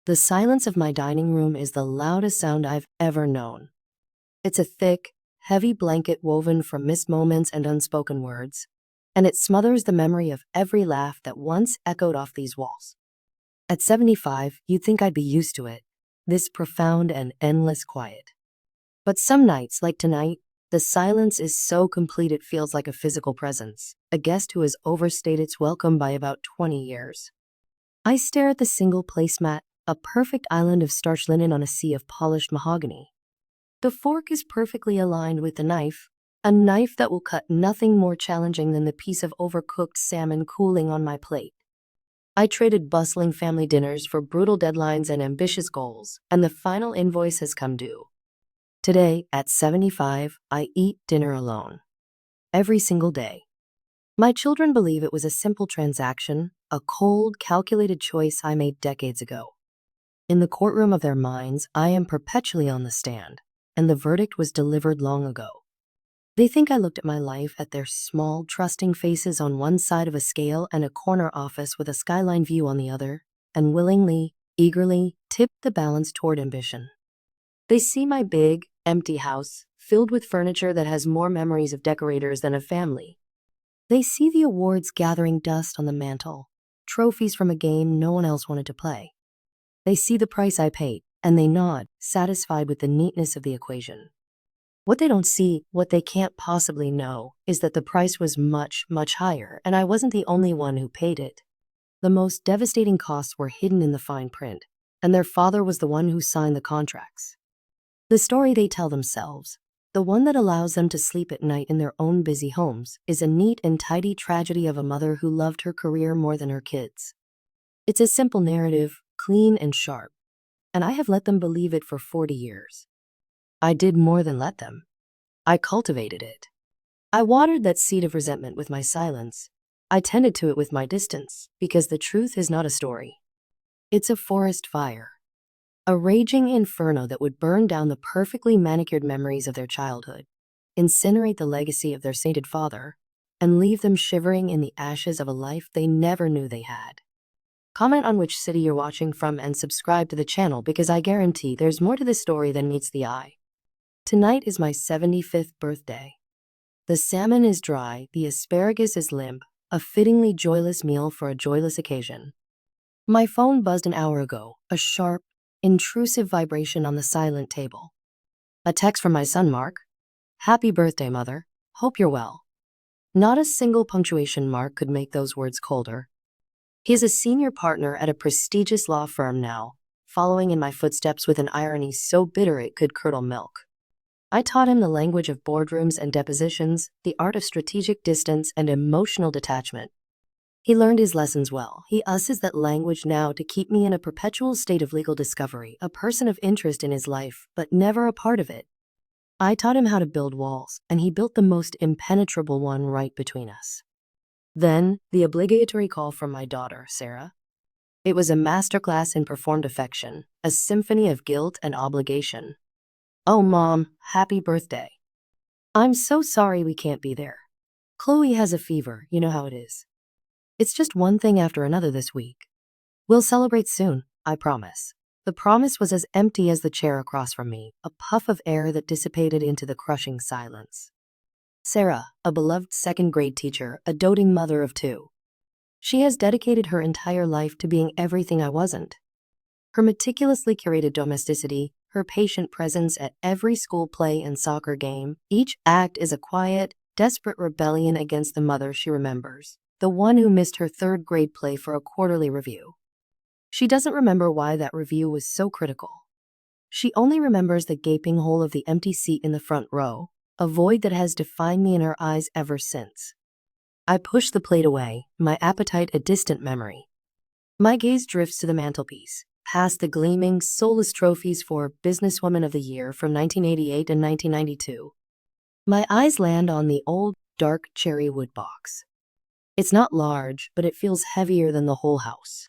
The silence of my dining room is the loudest sound I've ever known. It's a thick, heavy blanket woven from missed moments and unspoken words, and it smothers the memory of every laugh that once echoed off these walls. At 75, you'd think I'd be used to it, this profound and endless quiet. But some nights, like tonight, the silence is so complete it feels like a physical presence, a guest who has overstayed its welcome by about 20 years. I stare at the single placemat, a perfect island of starched linen on a sea of polished mahogany. The fork is perfectly aligned with the knife, a knife that will cut nothing more challenging than the piece of overcooked salmon cooling on my plate. I traded bustling family dinners for brutal deadlines and ambitious goals, and the final invoice has come due. Today, at 75, I eat dinner alone. Every single day. My children believe it was a simple transaction, a cold, calculated choice I made decades ago. In the courtroom of their minds, I am perpetually on the stand, and the verdict was delivered long ago. They think I looked at my life at their small, trusting faces on one side of a scale and a corner office with a skyline view on the other, and willingly, eagerly tipped the balance toward ambition. They see my big, empty house, filled with furniture that has more memories of decorators than of family. They see the awards gathering dust on the mantle, trophies from a game no one else wanted to play. They see the price I paid, and they nod, satisfied with the neatness of the equation. What they don't see, what they can't possibly know, is that the price was much, much higher, and I wasn't the only one who paid it. The most devastating costs were hidden in the fine print, and their father was the one who signed the contracts. The story they tell themselves, the one that allows them to sleep at night in their own busy homes, is a neat and tidy tragedy of a mother who loved her career more than her kids. It's a simple narrative, clean and sharp, and I have let them believe it for 40 years. I did more than let them. I cultivated it. I watered that seed of resentment with my silence. I tended to it with my distance, because the truth is not a story. It's a forest fire. A raging inferno that would burn down the perfectly manicured memories of their childhood, incinerate the legacy of their sainted father, and leave them shivering in the ashes of a life they never knew they had. Comment on which city you're watching from and subscribe to the channel because I guarantee there's more to this story than meets the eye. Tonight is my 75th birthday. The salmon is dry, the asparagus is limp, a fittingly joyless meal for a joyless occasion. My phone buzzed an hour ago, a sharp, intrusive vibration on the silent table. A text from my son Mark. Happy birthday, Mother. Hope you're well. Not a single punctuation mark could make those words colder. He is a senior partner at a prestigious law firm now, following in my footsteps with an irony so bitter it could curdle milk. I taught him the language of boardrooms and depositions, the art of strategic distance and emotional detachment. He learned his lessons well. He uses that language now to keep me in a perpetual state of legal discovery, a person of interest in his life, but never a part of it. I taught him how to build walls, and he built the most impenetrable one right between us. Then, the obligatory call from my daughter, Sarah. It was a masterclass in performed affection, a symphony of guilt and obligation. Oh, Mom, happy birthday. I'm so sorry we can't be there. Chloe has a fever, you know how it is. It's just one thing after another this week. We'll celebrate soon, I promise. The promise was as empty as the chair across from me, a puff of air that dissipated into the crushing silence. Sarah, a beloved second-grade teacher, a doting mother of two. She has dedicated her entire life to being everything I wasn't. Her meticulously curated domesticity, her patient presence at every school play and soccer game, each act is a quiet, desperate rebellion against the mother she remembers, the one who missed her third-grade play for a quarterly review. She doesn't remember why that review was so critical. She only remembers the gaping hole of the empty seat in the front row, a void that has defined me in her eyes ever since. I push the plate away, my appetite a distant memory. My gaze drifts to the mantelpiece, past the gleaming, soulless trophies for Businesswoman of the Year from 1988 and 1992. My eyes land on the old, dark cherry wood box. It's not large, but it feels heavier than the whole house.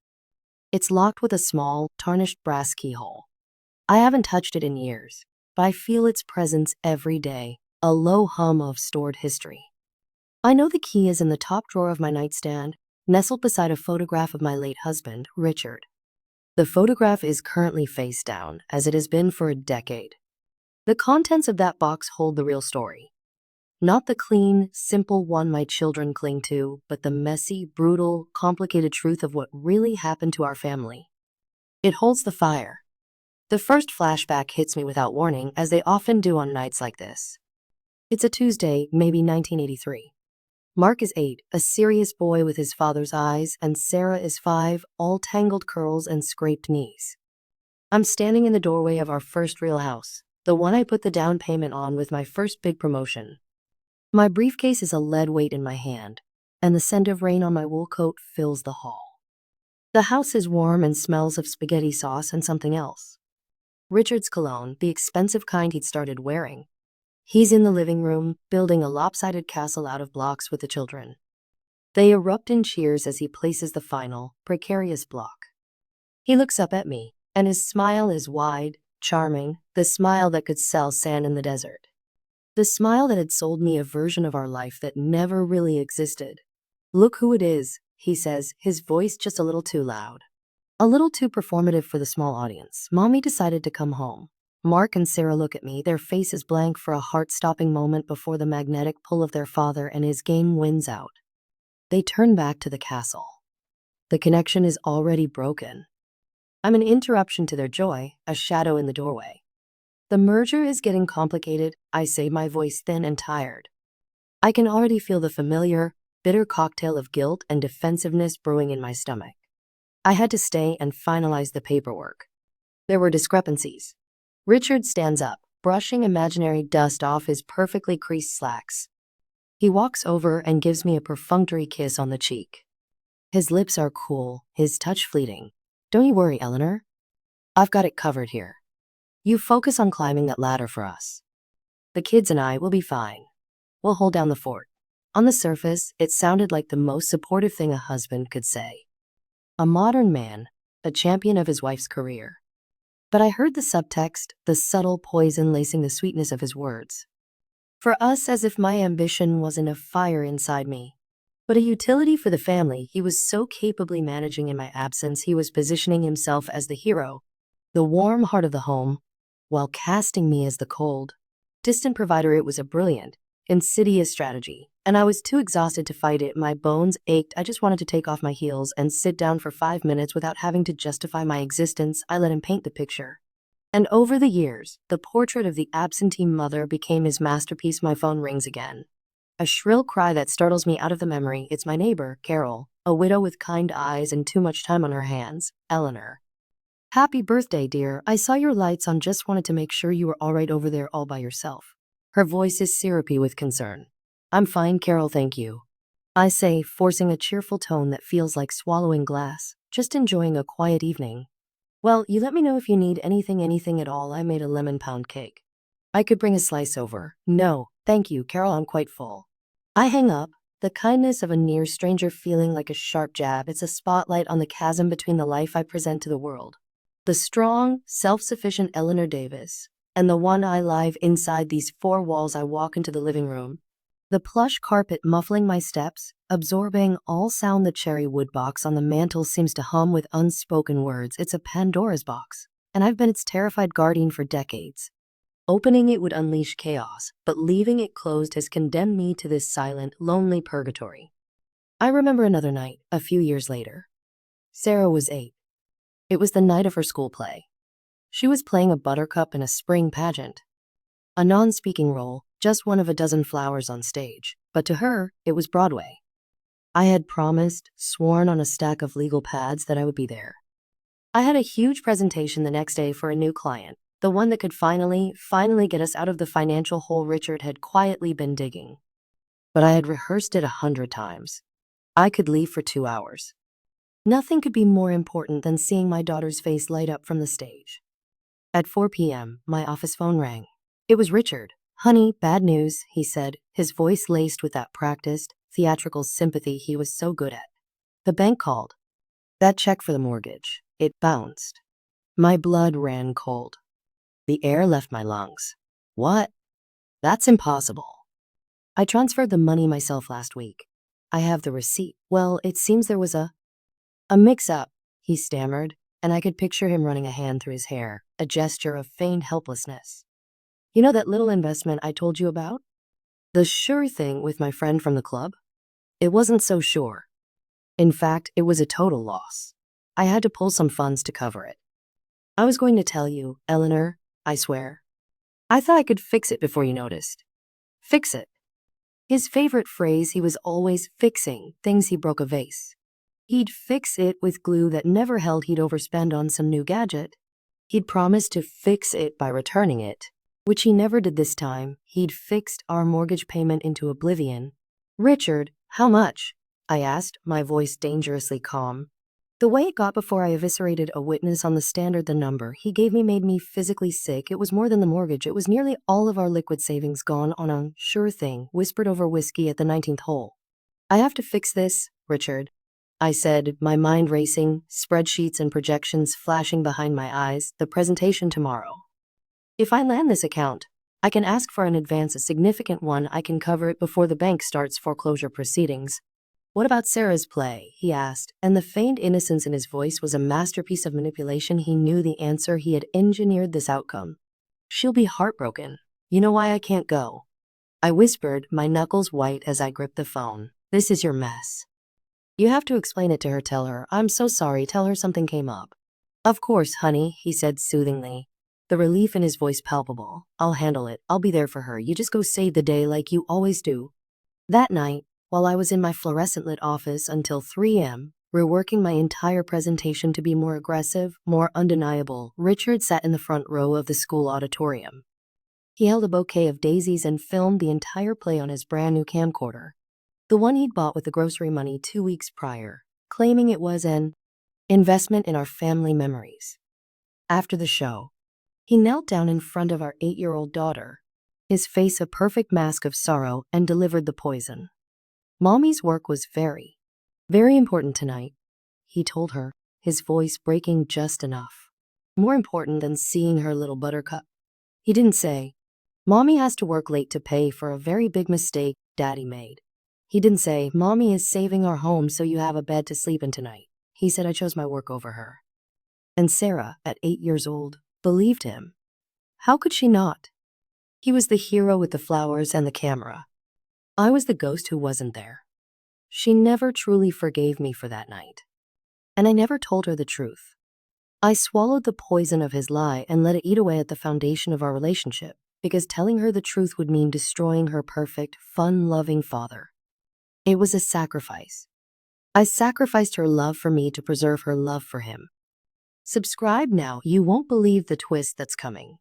It's locked with a small, tarnished brass keyhole. I haven't touched it in years, but I feel its presence every day, a low hum of stored history. I know the key is in the top drawer of my nightstand, nestled beside a photograph of my late husband, Richard. The photograph is currently face down, as it has been for a decade. The contents of that box hold the real story. Not the clean, simple one my children cling to, but the messy, brutal, complicated truth of what really happened to our family. It holds the fire. The first flashback hits me without warning, as they often do on nights like this. It's a Tuesday, maybe 1983. Mark is 8, a serious boy with his father's eyes, and Sarah is 5, all tangled curls and scraped knees. I'm standing in the doorway of our first real house, the one I put the down payment on with my first big promotion. My briefcase is a lead weight in my hand, and the scent of rain on my wool coat fills the hall. The house is warm and smells of spaghetti sauce and something else. Richard's cologne, the expensive kind he'd started wearing. He's in the living room, building a lopsided castle out of blocks with the children. They erupt in cheers as he places the final, precarious block. He looks up at me, and his smile is wide, charming, the smile that could sell sand in the desert. The smile that had sold me a version of our life that never really existed. "Look who it is," he says, his voice just a little too loud. A little too performative for the small audience. Mommy decided to come home. Mark and Sarah look at me, their faces blank for a heart-stopping moment before the magnetic pull of their father and his game wins out. They turn back to the castle. The connection is already broken. I'm an interruption to their joy, a shadow in the doorway. "The merger is getting complicated," I say, my voice thin and tired. I can already feel the familiar, bitter cocktail of guilt and defensiveness brewing in my stomach. I had to stay and finalize the paperwork. There were discrepancies. Richard stands up, brushing imaginary dust off his perfectly creased slacks. He walks over and gives me a perfunctory kiss on the cheek. His lips are cool, his touch fleeting. "Don't you worry, Eleanor. I've got it covered here. You focus on climbing that ladder for us. The kids and I will be fine. We'll hold down the fort." On the surface, it sounded like the most supportive thing a husband could say. A modern man, a champion of his wife's career. But I heard the subtext, the subtle poison lacing the sweetness of his words. For us, as if my ambition wasn't a fire inside me, but a utility for the family he was so capably managing in my absence. He was positioning himself as the hero, the warm heart of the home, while casting me as the cold, distant provider. It was a brilliant, insidious strategy, and I was too exhausted to fight it. My bones ached. I just wanted to take off my heels and sit down for 5 minutes without having to justify my existence. I let him paint the picture. And over the years, the portrait of the absentee mother became his masterpiece. My phone rings again. A shrill cry that startles me out of the memory. It's my neighbor, Carol, a widow with kind eyes and too much time on her hands. "Eleanor. Happy birthday, dear. I saw your lights on, just wanted to make sure you were all right over there all by yourself." Her voice is syrupy with concern. "I'm fine, Carol, thank you," I say, forcing a cheerful tone that feels like swallowing glass. "Just enjoying a quiet evening." "Well, you let me know if you need anything at all. I made a lemon pound cake. I could bring a slice over." "No, thank you, Carol, I'm quite full." I hang up, the kindness of a near stranger feeling like a sharp jab. It's a spotlight on the chasm between the life I present to the world, the strong, self-sufficient Eleanor Davis, and the one I live inside these 4 walls. I walk into the living room, the plush carpet muffling my steps, absorbing all sound. The cherry wood box on the mantel seems to hum with unspoken words. It's a Pandora's box, and I've been its terrified guardian for decades. Opening it would unleash chaos, but leaving it closed has condemned me to this silent, lonely purgatory. I remember another night, a few years later. Sarah was 8. It was the night of her school play. She was playing a buttercup in a spring pageant. A non-speaking role, just one of a dozen flowers on stage, but to her, it was Broadway. I had promised, sworn on a stack of legal pads, that I would be there. I had a huge presentation the next day for a new client, the one that could finally get us out of the financial hole Richard had quietly been digging. But I had rehearsed it 100 times. I could leave for 2 hours. Nothing could be more important than seeing my daughter's face light up from the stage. At 4 p.m., my office phone rang. It was Richard. "Honey, bad news," he said, his voice laced with that practiced, theatrical sympathy he was so good at. "The bank called. That check for the mortgage, it bounced." My blood ran cold. The air left my lungs. "What? That's impossible." "I transferred the money myself last week. I have the receipt." "Well, it seems there was a mix-up," he stammered, and I could picture him running a hand through his hair, a gesture of feigned helplessness. You know that little investment I told you about? The sure thing with my friend from the club? It wasn't so sure. In fact, it was a total loss. I had to pull some funds to cover it. I was going to tell you, Eleanor, I swear. I thought I could fix it before you noticed. Fix it. His favorite phrase, he was always fixing things. He broke a vase. He'd fix it with glue that never held. He'd overspend on some new gadget. He'd promised to fix it by returning it, which he never did this time. He'd fixed our mortgage payment into oblivion. Richard, how much? I asked, my voice dangerously calm. The way it got before I eviscerated a witness on the stand, the number he gave me made me physically sick. It was more than the mortgage. It was nearly all of our liquid savings gone on a sure thing, whispered over whiskey at the 19th hole. I have to fix this, Richard, I said, my mind racing, spreadsheets and projections flashing behind my eyes. The presentation tomorrow. If I land this account, I can ask for an advance, a significant one. I can cover it before the bank starts foreclosure proceedings. What about Sarah's play? He asked, and the feigned innocence in his voice was a masterpiece of manipulation. He knew the answer. He had engineered this outcome. She'll be heartbroken. You know why I can't go? I whispered, my knuckles white as I gripped the phone. This is your mess. You have to explain it to her. Tell her, I'm so sorry. Tell her something came up. Of course, honey, he said soothingly, the relief in his voice palpable. I'll handle it. I'll be there for her. You just go save the day like you always do. That night, while I was in my fluorescent-lit office until 3 a.m., reworking my entire presentation to be more aggressive, more undeniable, Richard sat in the front row of the school auditorium. He held a bouquet of daisies and filmed the entire play on his brand new camcorder, the one he'd bought with the grocery money 2 weeks prior, claiming it was an investment in our family memories. After the show, he knelt down in front of our 8-year-old daughter, his face a perfect mask of sorrow, and delivered the poison. Mommy's work was very, very important tonight, he told her, his voice breaking just enough. More important than seeing her little buttercup. He didn't say, Mommy has to work late to pay for a very big mistake Daddy made. He didn't say, Mommy is saving our home so you have a bed to sleep in tonight. He said, I chose my work over her. And Sarah, at 8 years old, believed him. How could she not? He was the hero with the flowers and the camera. I was the ghost who wasn't there. She never truly forgave me for that night. And I never told her the truth. I swallowed the poison of his lie and let it eat away at the foundation of our relationship, because telling her the truth would mean destroying her perfect, fun-loving father. It was a sacrifice. I sacrificed her love for me to preserve her love for him. Subscribe now. You won't believe the twist that's coming.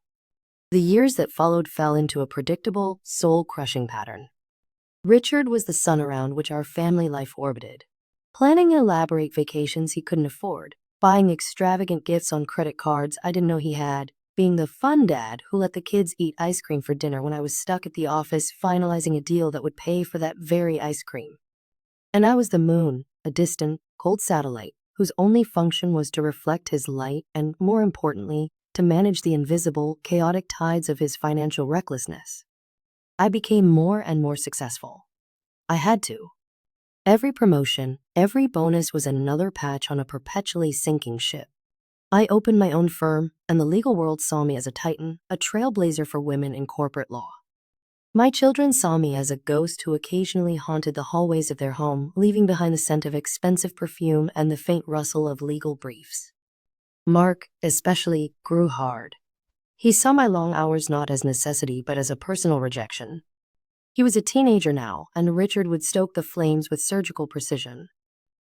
The years that followed fell into a predictable, soul-crushing pattern. Richard was the sun around which our family life orbited, planning elaborate vacations he couldn't afford, buying extravagant gifts on credit cards I didn't know he had, being the fun dad who let the kids eat ice cream for dinner when I was stuck at the office finalizing a deal that would pay for that very ice cream. And I was the moon, a distant, cold satellite whose only function was to reflect his light and, more importantly, to manage the invisible, chaotic tides of his financial recklessness. I became more and more successful. I had to. Every promotion, every bonus was another patch on a perpetually sinking ship. I opened my own firm, and the legal world saw me as a titan, a trailblazer for women in corporate law. My children saw me as a ghost who occasionally haunted the hallways of their home, leaving behind the scent of expensive perfume and the faint rustle of legal briefs. Mark, especially, grew hard. He saw my long hours not as necessity but as a personal rejection. He was a teenager now, and Richard would stoke the flames with surgical precision.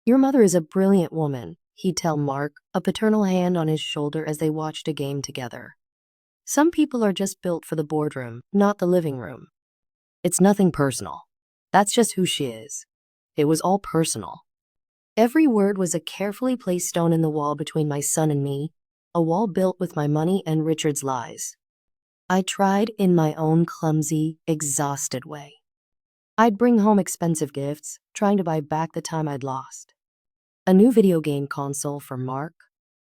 Your mother is a brilliant woman, he'd tell Mark, a paternal hand on his shoulder as they watched a game together. Some people are just built for the boardroom, not the living room. It's nothing personal. That's just who she is. It was all personal. Every word was a carefully placed stone in the wall between my son and me, a wall built with my money and Richard's lies. I tried in my own clumsy, exhausted way. I'd bring home expensive gifts, trying to buy back the time I'd lost. A new video game console for Mark,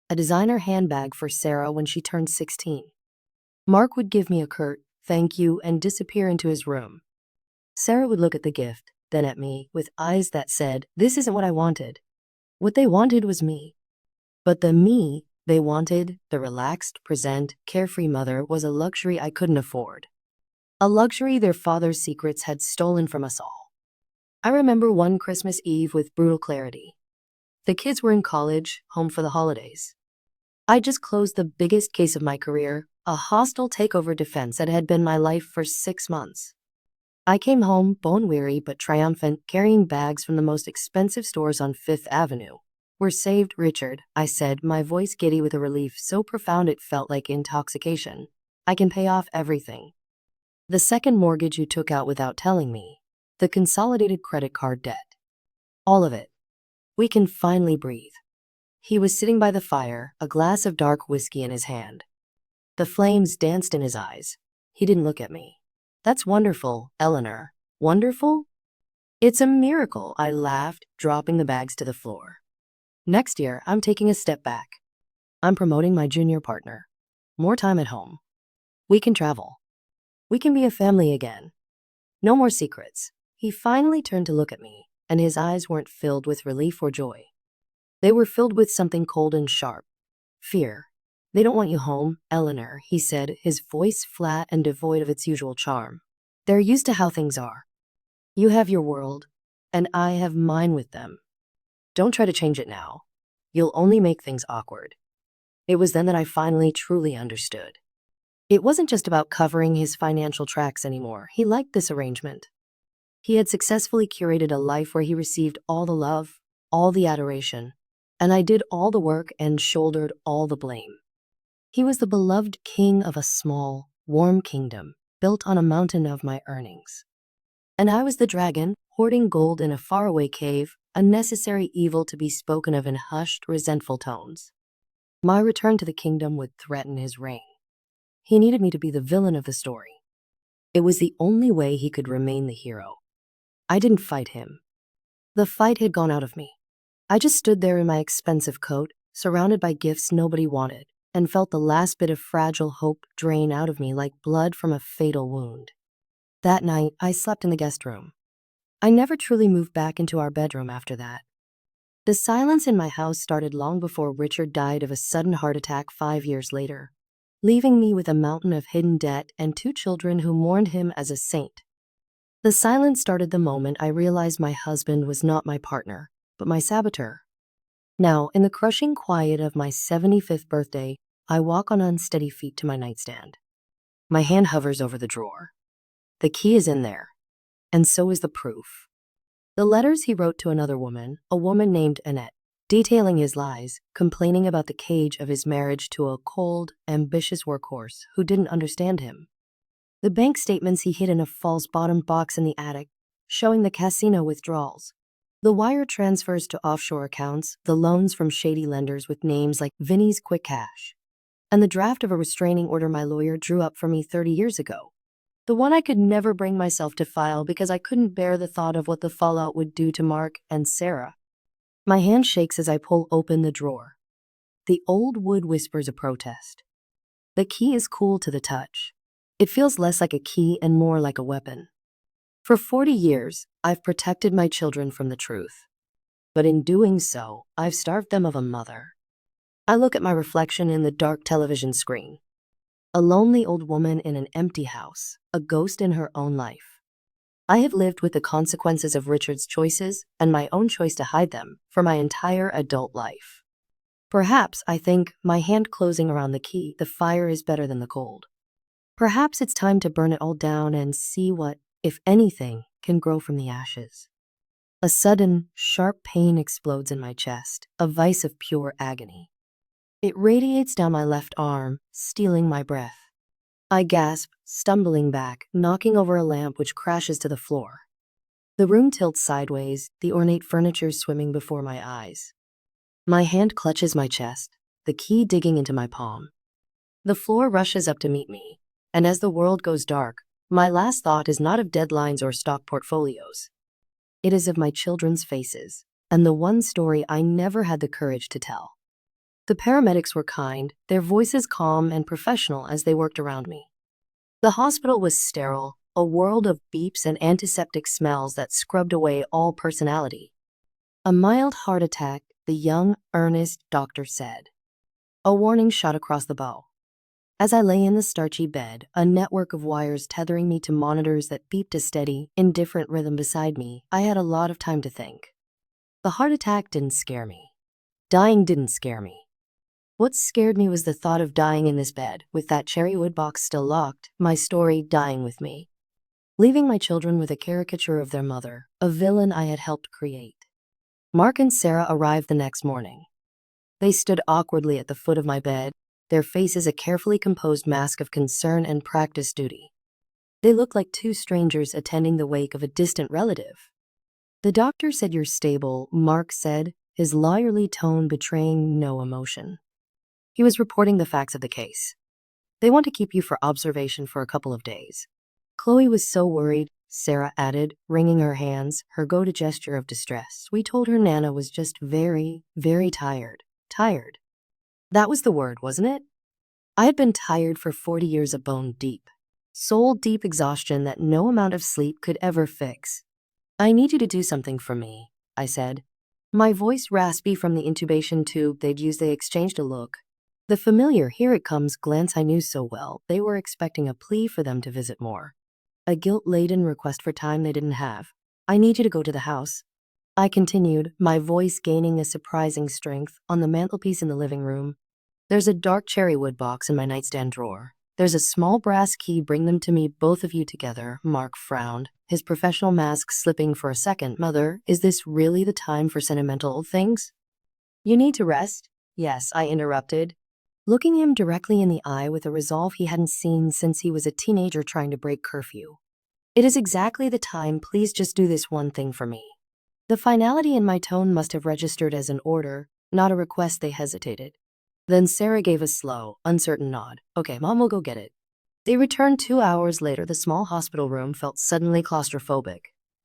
a designer handbag for Sarah when she turned 16. Mark would give me a curt thank you and disappear into his room. Sarah would look at the gift, then at me, with eyes that said, this isn't what I wanted. What they wanted was me. But the me They wanted the relaxed, present, carefree mother was a luxury I couldn't afford. A luxury their father's secrets had stolen from us all. I remember one Christmas Eve with brutal clarity. The kids were in college, home for the holidays. I just closed the biggest case of my career, a hostile takeover defense that had been my life for 6 months. I came home, bone-weary but triumphant, carrying bags from the most expensive stores on Fifth Avenue. "We're saved, Richard," I said, my voice giddy with a relief so profound it felt like intoxication. "I can pay off everything. The second mortgage you took out without telling me. The consolidated credit card debt. All of it. We can finally breathe." He was sitting by the fire, a glass of dark whiskey in his hand. The flames danced in his eyes. He didn't look at me. "That's wonderful, Eleanor." "Wonderful?" "It's a miracle," I laughed, dropping the bags to the floor. "Next year, I'm taking a step back. I'm promoting my junior partner. More time at home. We can travel. We can be a family again. No more secrets." He finally turned to look at me, and his eyes weren't filled with relief or joy. They were filled with something cold and sharp. Fear. "They don't want you home, Eleanor," he said, his voice flat and devoid of its usual charm. "They're used to how things are. You have your world, and I have mine with them. Don't try to change it now. You'll only make things awkward." It was then that I finally truly understood. It wasn't just about covering his financial tracks anymore. He liked this arrangement. He had successfully curated a life where he received all the love, all the adoration, and I did all the work and shouldered all the blame. He was the beloved king of a small, warm kingdom built on a mountain of my earnings. And I was the dragon, hoarding gold in a faraway cave, a necessary evil to be spoken of in hushed, resentful tones. My return to the kingdom would threaten his reign. He needed me to be the villain of the story. It was the only way he could remain the hero. I didn't fight him. The fight had gone out of me. I just stood there in my expensive coat, surrounded by gifts nobody wanted, and felt the last bit of fragile hope drain out of me like blood from a fatal wound. That night, I slept in the guest room. I never truly moved back into our bedroom after that. The silence in my house started long before Richard died of a sudden heart attack 5 years later, leaving me with a mountain of hidden debt and 2 children who mourned him as a saint. The silence started the moment I realized my husband was not my partner, but my saboteur. Now, in the crushing quiet of my 75th birthday, I walk on unsteady feet to my nightstand. My hand hovers over the drawer. The key is in there, and so is the proof. The letters he wrote to another woman, a woman named Annette, detailing his lies, complaining about the cage of his marriage to a cold, ambitious workhorse who didn't understand him. The bank statements he hid in a false bottomed box in the attic, showing the casino withdrawals. The wire transfers to offshore accounts, the loans from shady lenders with names like Vinny's Quick Cash, and the draft of a restraining order my lawyer drew up for me 30 years ago. The one I could never bring myself to file because I couldn't bear the thought of what the fallout would do to Mark and Sarah. My hand shakes as I pull open the drawer. The old wood whispers a protest. The key is cool to the touch. It feels less like a key and more like a weapon. For 40 years, I've protected my children from the truth. But in doing so, I've starved them of a mother. I look at my reflection in the dark television screen. A lonely old woman in an empty house, a ghost in her own life. I have lived with the consequences of Richard's choices and my own choice to hide them for my entire adult life. Perhaps, I think, my hand closing around the key, the fire is better than the cold. Perhaps it's time to burn it all down and see what, if anything, can grow from the ashes. A sudden, sharp pain explodes in my chest, a vice of pure agony. It radiates down my left arm, stealing my breath. I gasp, stumbling back, knocking over a lamp which crashes to the floor. The room tilts sideways, the ornate furniture swimming before my eyes. My hand clutches my chest, the key digging into my palm. The floor rushes up to meet me, and as the world goes dark, my last thought is not of deadlines or stock portfolios. It is of my children's faces, and the one story I never had the courage to tell. The paramedics were kind, their voices calm and professional as they worked around me. The hospital was sterile, a world of beeps and antiseptic smells that scrubbed away all personality. A mild heart attack, the young, earnest doctor said. A warning shot across the bow. As I lay in the starchy bed, a network of wires tethering me to monitors that beeped a steady, indifferent rhythm beside me, I had a lot of time to think. The heart attack didn't scare me. Dying didn't scare me. What scared me was the thought of dying in this bed, with that cherry wood box still locked, my story dying with me. Leaving my children with a caricature of their mother, a villain I had helped create. Mark and Sarah arrived the next morning. They stood awkwardly at the foot of my bed, their faces a carefully composed mask of concern and practice duty. They looked like two strangers attending the wake of a distant relative. "The doctor said you're stable," Mark said, his lawyerly tone betraying no emotion. He was reporting the facts of the case. "They want to keep you for observation for a couple of days." Chloe was so worried, Sarah added, wringing her hands, her go-to gesture of distress. "We told her Nana was just very, very tired." Tired. That was the word, wasn't it? I had been tired for 40 years of bone-deep, soul-deep exhaustion that no amount of sleep could ever fix. "I need you to do something for me," I said. My voice raspy from the intubation tube they'd used. They exchanged a look. The familiar "here it comes" glance I knew so well. They were expecting a plea for them to visit more. A guilt-laden request for time they didn't have. "I need you to go to the house," I continued, my voice gaining a surprising strength. "On the mantelpiece in the living room, there's a dark cherry wood box in my nightstand drawer. There's a small brass key. Bring them to me, both of you together." Mark frowned, his professional mask slipping for a second. "Mother, is this really the time for sentimental things? You need to rest." "Yes," I interrupted, looking him directly in the eye with a resolve he hadn't seen since he was a teenager trying to break curfew. "It is exactly the time. Please just do this one thing for me." The finality in my tone must have registered as an order, not a request. They hesitated. Then Sarah gave a slow, uncertain nod. "Okay, Mom will go get it." They returned 2 hours later. The small hospital room felt suddenly claustrophobic,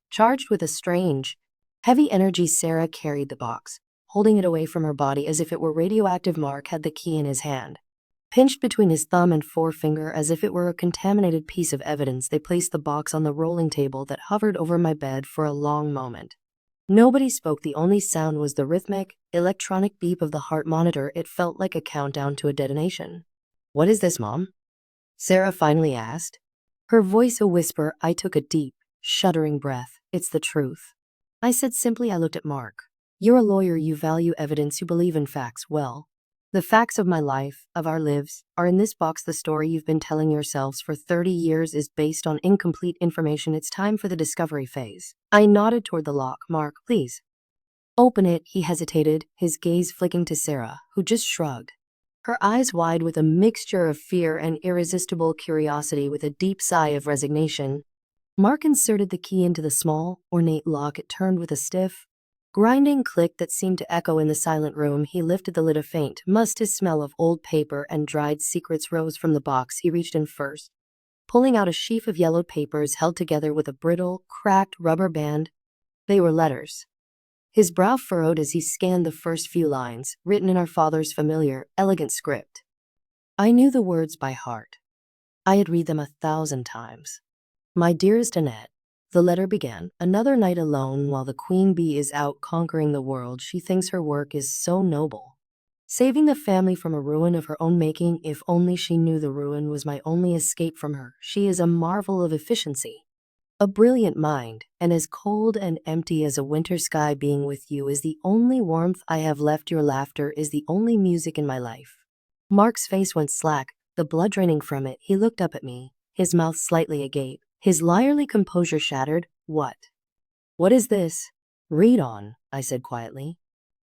charged with a strange, heavy energy. Sarah carried the box, holding it away from her body as if it were radioactive. Mark had the key in his hand, pinched between his thumb and forefinger as if it were a contaminated piece of evidence. They placed the box on the rolling table that hovered over my bed for a long moment. Nobody spoke. The only sound was the rhythmic, electronic beep of the heart monitor. It felt like a countdown to a detonation. "What is this, Mom?" Sarah finally asked, her voice a whisper. I took a deep, shuddering breath. "It's the truth," I said simply. I looked at Mark. "You're a lawyer. You value evidence. You believe in facts. Well, the facts of my life, of our lives, are in this box. The story you've been telling yourselves for 30 years is based on incomplete information. It's time for the discovery phase." I nodded toward the lock. "Mark, please open it." He hesitated, his gaze flicking to Sarah, who just shrugged, her eyes wide with a mixture of fear and irresistible curiosity. With a deep sigh of resignation, Mark inserted the key into the small, ornate lock. It turned with a stiff, grinding click that seemed to echo in the silent room. He lifted the lid. A faint, musty smell of old paper and dried secrets rose from the box. He reached in first, pulling out a sheaf of yellowed papers held together with a brittle, cracked rubber band. They were letters. His brow furrowed as he scanned the first few lines, written in our father's familiar, elegant script. I knew the words by heart. I had read them 1,000 times. "My dearest Annette," the letter began, "another night alone while the queen bee is out conquering the world. She thinks her work is so noble, saving the family from a ruin of her own making. If only she knew the ruin was my only escape from her. She is a marvel of efficiency, a brilliant mind, and as cold and empty as a winter sky. Being with you is the only warmth I have left. Your laughter is the only music in my life." Mark's face went slack, the blood draining from it. He looked up at me, his mouth slightly agape, his liarly composure shattered. What is this?" "Read on," I said quietly.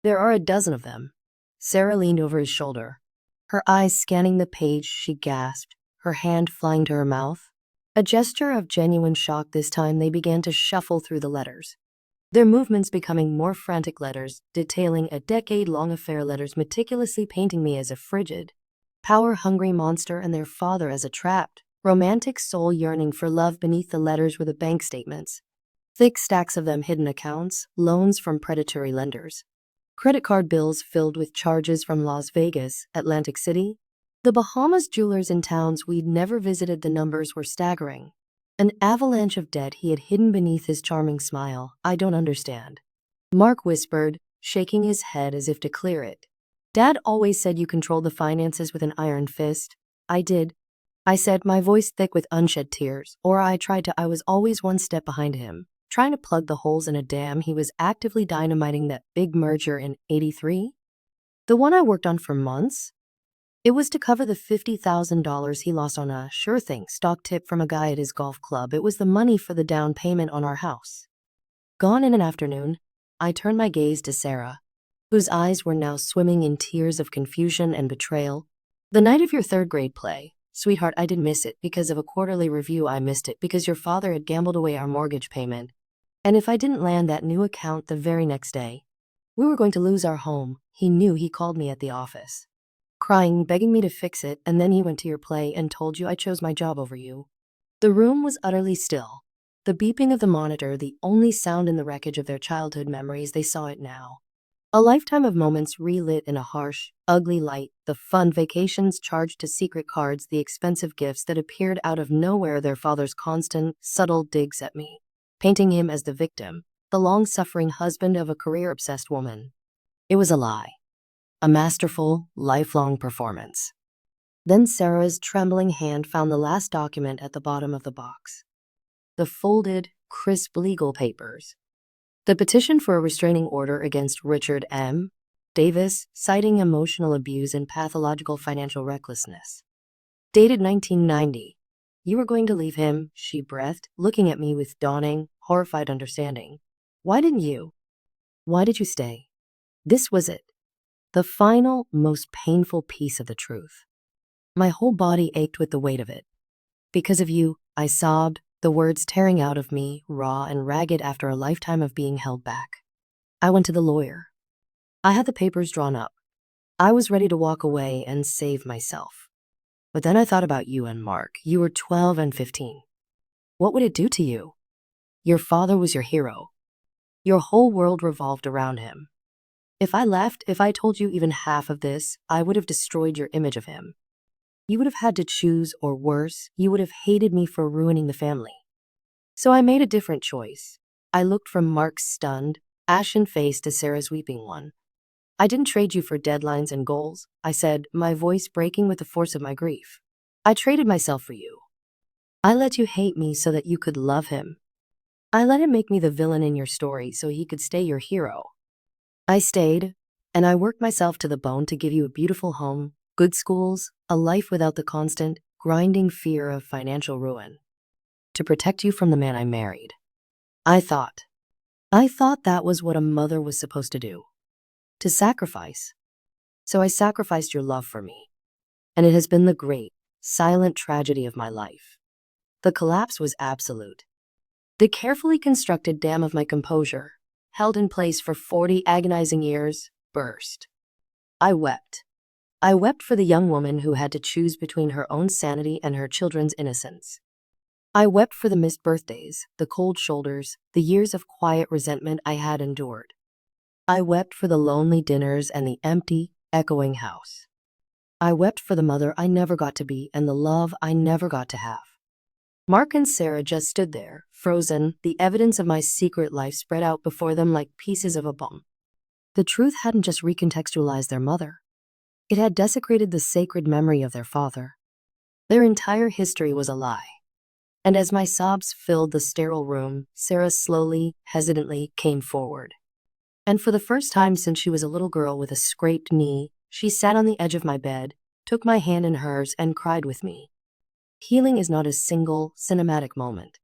"There are a dozen of them." Sarah leaned over his shoulder, her eyes scanning the page. She gasped, her hand flying to her mouth. A gesture of genuine shock. This time they began to shuffle through the letters, their movements becoming more frantic. Letters detailing a decade-long affair, letters meticulously painting me as a frigid, power-hungry monster and their father as a trapped, romantic soul yearning for love. Beneath the letters were the bank statements, thick stacks of them, hidden accounts, loans from predatory lenders, credit card bills filled with charges from Las Vegas, Atlantic City, the Bahamas, jewelers in towns we'd never visited. The numbers were staggering. An avalanche of debt he had hidden beneath his charming smile. "I don't understand," Mark whispered, shaking his head as if to clear it. Dad always said you controlled the finances with an iron fist. I did. I said, my voice thick with unshed tears, or I tried to. I was always one step behind him, trying to plug the holes in a dam he was actively dynamiting. That big merger in '83? The one I worked on for months? It was to cover the $50,000 he lost on a sure thing stock tip from a guy at his golf club. It was the money for the down payment on our house. Gone in an afternoon, I turned my gaze to Sarah, whose eyes were now swimming in tears of confusion and betrayal. The night of your third grade play, sweetheart, I didn't miss it because of a quarterly review. I missed it because your father had gambled away our mortgage payment. And if I didn't land that new account the very next day, we were going to lose our home. He knew. He called me at the office, crying, begging me to fix it, and then he went to your play and told you I chose my job over you. The room was utterly still. The beeping of the monitor, the only sound in the wreckage of their childhood memories. They saw it now. A lifetime of moments relit in a harsh, ugly light, the fun vacations charged to secret cards, the expensive gifts that appeared out of nowhere, their father's constant, subtle digs at me, painting him as the victim, the long-suffering husband of a career-obsessed woman. It was a lie. A masterful, lifelong performance. Then Sarah's trembling hand found the last document at the bottom of the box. The folded, crisp legal papers. The petition for a restraining order against Richard M. Davis, citing emotional abuse and pathological financial recklessness. Dated 1990. You were going to leave him, she breathed, looking at me with dawning, horrified understanding. Why didn't you? Why did you stay? This was it. The final, most painful piece of the truth. My whole body ached with the weight of it. Because of you, I sobbed, the words tearing out of me, raw and ragged after a lifetime of being held back. I went to the lawyer. I had the papers drawn up. I was ready to walk away and save myself. But then I thought about you and Mark. You were 12 and 15. What would it do to you? Your father was your hero. Your whole world revolved around him. If I left, if I told you even half of this, I would have destroyed your image of him. You would have had to choose, or worse, you would have hated me for ruining the family. So I made a different choice. I looked from Mark's stunned, ashen face to Sarah's weeping one. I didn't trade you for deadlines and goals, I said, my voice breaking with the force of my grief. I traded myself for you. I let you hate me so that you could love him. I let him make me the villain in your story so he could stay your hero. I stayed, and I worked myself to the bone to give you a beautiful home, good schools, a life without the constant, grinding fear of financial ruin. To protect you from the man I married. I thought that was what a mother was supposed to do. To sacrifice. So I sacrificed your love for me. And it has been the great, silent tragedy of my life. The collapse was absolute. The carefully constructed dam of my composure, held in place for 40 agonizing years, burst. I wept. I wept for the young woman who had to choose between her own sanity and her children's innocence. I wept for the missed birthdays, the cold shoulders, the years of quiet resentment I had endured. I wept for the lonely dinners and the empty, echoing house. I wept for the mother I never got to be and the love I never got to have. Mark and Sarah just stood there, frozen, the evidence of my secret life spread out before them like pieces of a bomb. The truth hadn't just recontextualized their mother. It had desecrated the sacred memory of their father. Their entire history was a lie. And as my sobs filled the sterile room, Sarah slowly, hesitantly came forward. And for the first time since she was a little girl with a scraped knee, she sat on the edge of my bed, took my hand in hers, and cried with me. Healing is not a single, cinematic moment.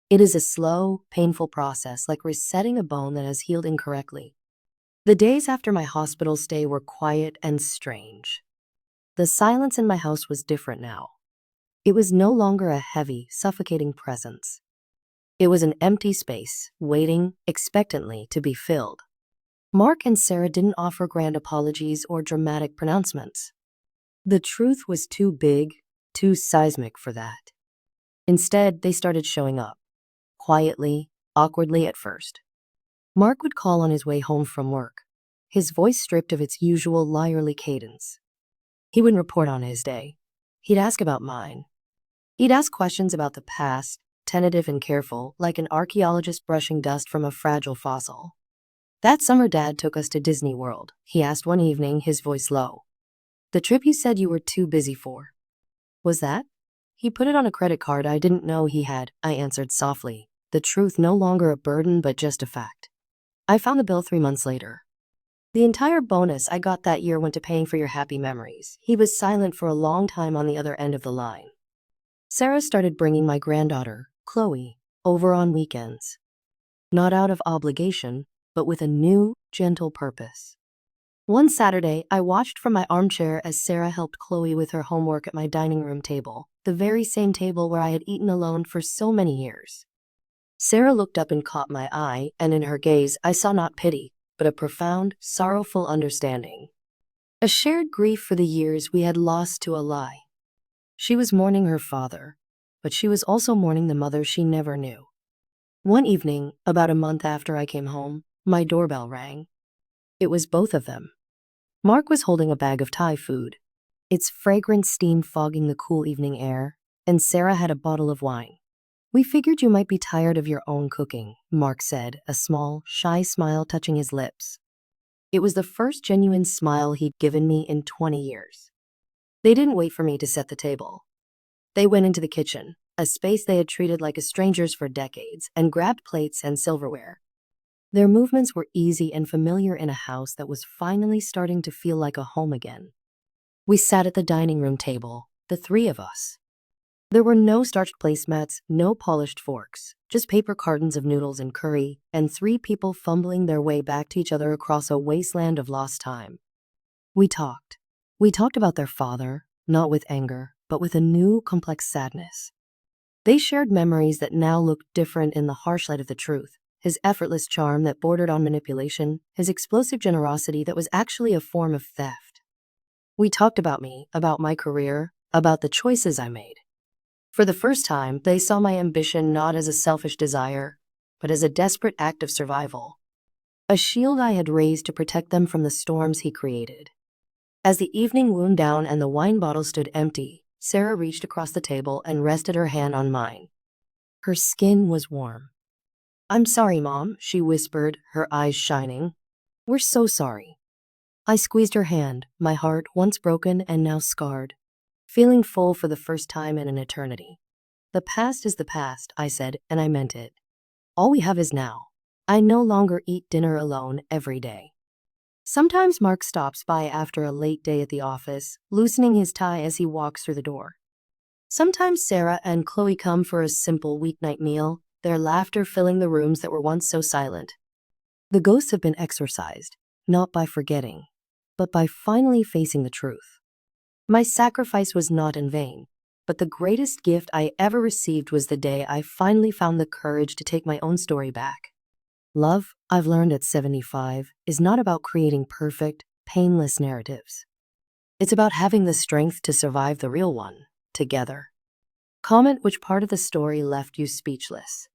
It is a slow, painful process, like resetting a bone that has healed incorrectly. The days after my hospital stay were quiet and strange. The silence in my house was different now. It was no longer a heavy, suffocating presence. It was an empty space, waiting, expectantly, to be filled. Mark and Sarah didn't offer grand apologies or dramatic pronouncements. The truth was too big, too seismic for that. Instead, they started showing up. Quietly, awkwardly at first. Mark would call on his way home from work, his voice stripped of its usual liarly cadence. He wouldn't report on his day. He'd ask about mine. He'd ask questions about the past, tentative and careful, like an archaeologist brushing dust from a fragile fossil. That summer Dad took us to Disney World, he asked one evening, his voice low. The trip you said you were too busy for. Was that? He put it on a credit card I didn't know he had, I answered softly, the truth no longer a burden but just a fact. I found the bill 3 months later. The entire bonus I got that year went to paying for your happy memories. He was silent for a long time on the other end of the line. Sarah started bringing my granddaughter, Chloe, over on weekends. Not out of obligation, but with a new, gentle purpose. One Saturday, I watched from my armchair as Sarah helped Chloe with her homework at my dining room table, the very same table where I had eaten alone for so many years. Sarah looked up and caught my eye, and in her gaze I saw not pity, but a profound, sorrowful understanding. A shared grief for the years we had lost to a lie. She was mourning her father, but she was also mourning the mother she never knew. One evening, about a month after I came home, my doorbell rang. It was both of them. Mark was holding a bag of Thai food, its fragrant steam fogging the cool evening air, and Sarah had a bottle of wine. We figured you might be tired of your own cooking, Mark said, a small, shy smile touching his lips. It was the first genuine smile he'd given me in 20 years. They didn't wait for me to set the table. They went into the kitchen, a space they had treated like a stranger's for decades, and grabbed plates and silverware. Their movements were easy and familiar in a house that was finally starting to feel like a home again. We sat at the dining room table, the three of us. There were no starched placemats, no polished forks, just paper cartons of noodles and curry, and 3 people fumbling their way back to each other across a wasteland of lost time. We talked. We talked about their father, not with anger, but with a new, complex sadness. They shared memories that now looked different in the harsh light of the truth. His effortless charm that bordered on manipulation, his explosive generosity that was actually a form of theft. We talked about me, about my career, about the choices I made. For the first time, they saw my ambition not as a selfish desire, but as a desperate act of survival. A shield I had raised to protect them from the storms he created. As the evening wound down and the wine bottle stood empty, Sarah reached across the table and rested her hand on mine. Her skin was warm. I'm sorry, Mom, she whispered, her eyes shining. We're so sorry. I squeezed her hand, my heart once broken and now scarred, feeling full for the first time in an eternity. The past is the past, I said, and I meant it. All we have is now. I no longer eat dinner alone every day. Sometimes Mark stops by after a late day at the office, loosening his tie as he walks through the door. Sometimes Sarah and Chloe come for a simple weeknight meal, their laughter filling the rooms that were once so silent. The ghosts have been exorcised, not by forgetting, but by finally facing the truth. My sacrifice was not in vain, but the greatest gift I ever received was the day I finally found the courage to take my own story back. Love, I've learned at 75, is not about creating perfect, painless narratives. It's about having the strength to survive the real one, together. Comment which part of the story left you speechless.